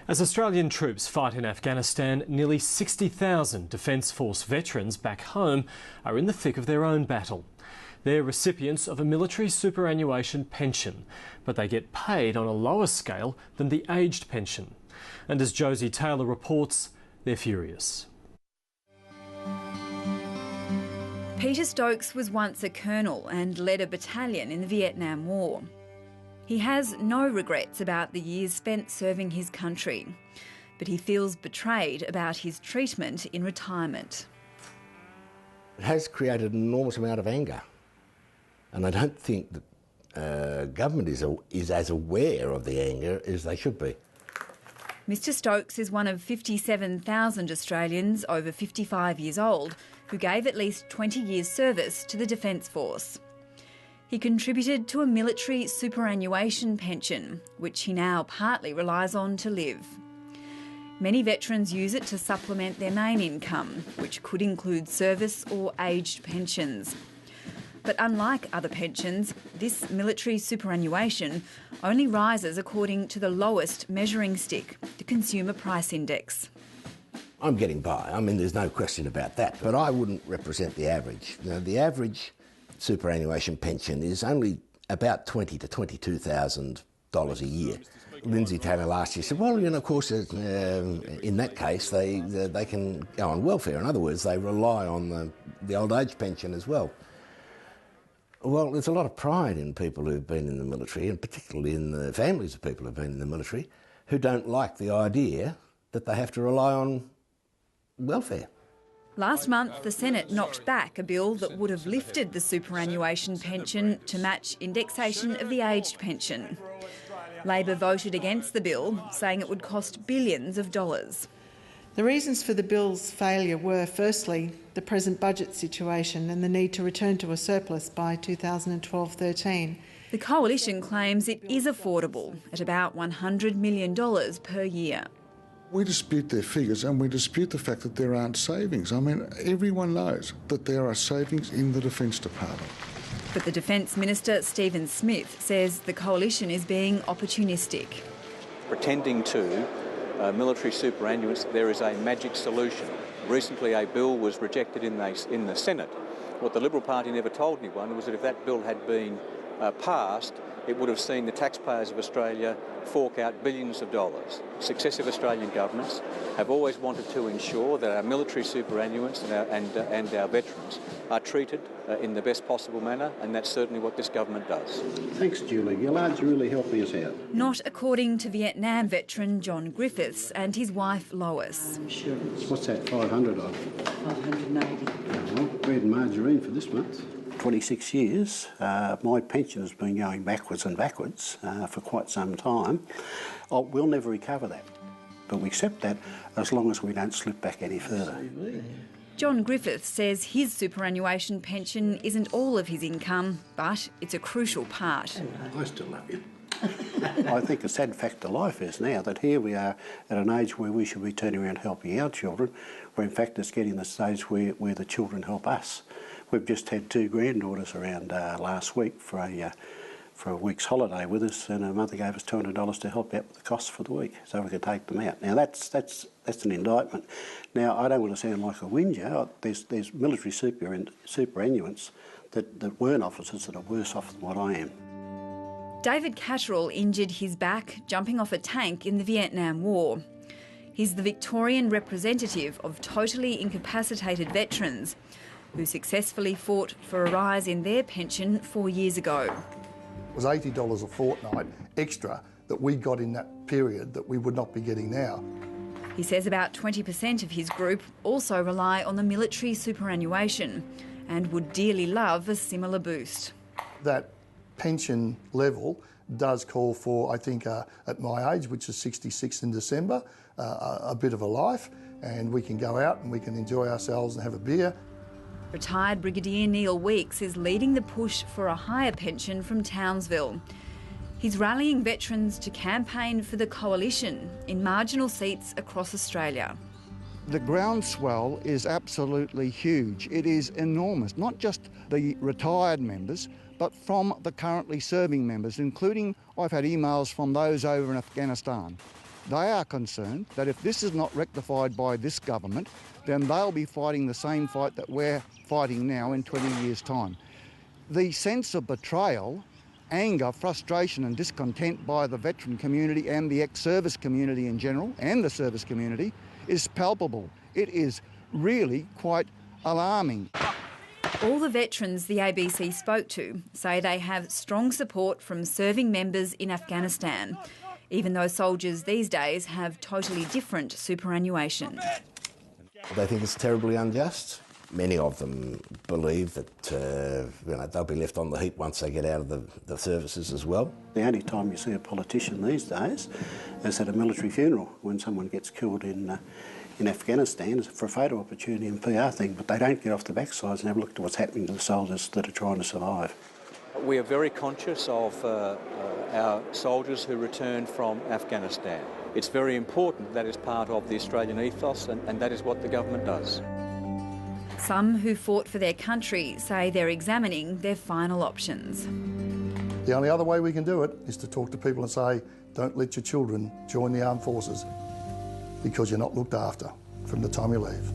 As Australian troops fight in Afghanistan, nearly 60,000 Defence Force veterans back home are in the thick of their own battle. They're recipients of a military superannuation pension, but they get paid on a lower scale than the aged pension. And as Josie Taylor reports, they're furious. Peter Stokes was once a colonel and led a battalion in the Vietnam War. He has no regrets about the years spent serving his country, but he feels betrayed about his treatment in retirement. It has created an enormous amount of anger, and I don't think that government is as aware of the anger as they should be. Mr Stokes is one of 57,000 Australians over 55 years old who gave at least 20 years' service to the Defence Force. He contributed to a military superannuation pension, which he now partly relies on to live. Many veterans use it to supplement their main income, which could include service or aged pensions. But unlike other pensions, this military superannuation only rises according to the lowest measuring stick, the Consumer Price Index. I'm getting by, I mean, there's no question about that, but I wouldn't represent the average. You know, the average superannuation pension is only about $20,000 to $22,000 a year. Lindsay Taylor last year said, well, you know, of course, in that case, they can go on welfare. In other words, they rely on the old age pension as well. Well, there's a lot of pride in people who've been in the military, and particularly in the families of people who've been in the military, who don't like the idea that they have to rely on welfare. Last month, the Senate knocked back a bill that would have lifted the superannuation pension to match indexation of the aged pension. Labor voted against the bill, saying it would cost billions of dollars. The reasons for the bill's failure were, firstly, the present budget situation and the need to return to a surplus by 2012-13. The Coalition claims it is affordable at about $100 million per year. We dispute their figures and we dispute the fact that there aren't savings. I mean, everyone knows that there are savings in the Defence Department. But the Defence Minister, Stephen Smith, says the Coalition is being opportunistic. Pretending to military superannuants, there is a magic solution. Recently a bill was rejected in the Senate. What the Liberal Party never told anyone was that if that bill had been passed, it would have seen the taxpayers of Australia fork out billions of dollars. Successive Australian governments have always wanted to ensure that our military superannuants and our veterans are treated in the best possible manner, and that's certainly what this government does. Thanks, Julie. You're largely really helping us out. Not according to Vietnam veteran John Griffiths and his wife Lois. Sure. What's that, 500 of? 580. Bread and margarine for this month. 26 years, my pension has been going backwards and backwards for quite some time. We'll never recover that, but we accept that as long as we don't slip back any further. John Griffiths says his superannuation pension isn't all of his income, but it's a crucial part. I still love you. I think a sad fact of life is now that here we are at an age where we should be turning around helping our children, where in fact it's getting to the stage where the children help us. We've just had 2 granddaughters around last week for a week's holiday with us, and a mother gave us $200 to help out with the costs for the week, so we could take them out. Now that's an indictment. Now I don't want to sound like a whinger. There's military superannuants that weren't officers that are worse off than what I am. David Catterall injured his back jumping off a tank in the Vietnam War. He's the Victorian representative of totally incapacitated veterans who successfully fought for a rise in their pension 4 years ago. It was $80 a fortnight extra that we got in that period that we would not be getting now. He says about 20% of his group also rely on the military superannuation and would dearly love a similar boost. That pension level does call for, I think, at my age, which is 66 in December, a bit of a life, and we can go out and we can enjoy ourselves and have a beer. Retired Brigadier Neil Weeks is leading the push for a higher pension from Townsville. He's rallying veterans to campaign for the Coalition in marginal seats across Australia. The groundswell is absolutely huge. It is enormous, not just the retired members, but from the currently serving members, including I've had emails from those over in Afghanistan. They are concerned that if this is not rectified by this government, then they'll be fighting the same fight that we're fighting now in 20 years' time. The sense of betrayal, anger, frustration and discontent by the veteran community and the ex-service community in general, and the service community, is palpable. It is really quite alarming. All the veterans the ABC spoke to say they have strong support from serving members in Afghanistan, even though soldiers these days have totally different superannuation. They think it's terribly unjust. Many of them believe that they'll be left on the heap once they get out of the services as well. The only time you see a politician these days is at a military funeral when someone gets killed in Afghanistan. It's for a photo opportunity and PR thing, but they don't get off the backsides and have a look at what's happening to the soldiers that are trying to survive. We are very conscious of our soldiers who return from Afghanistan. It's very important that is part of the Australian ethos, and that is what the government does. Some who fought for their country say they're examining their final options. The only other way we can do it is to talk to people and say, don't let your children join the armed forces because you're not looked after from the time you leave.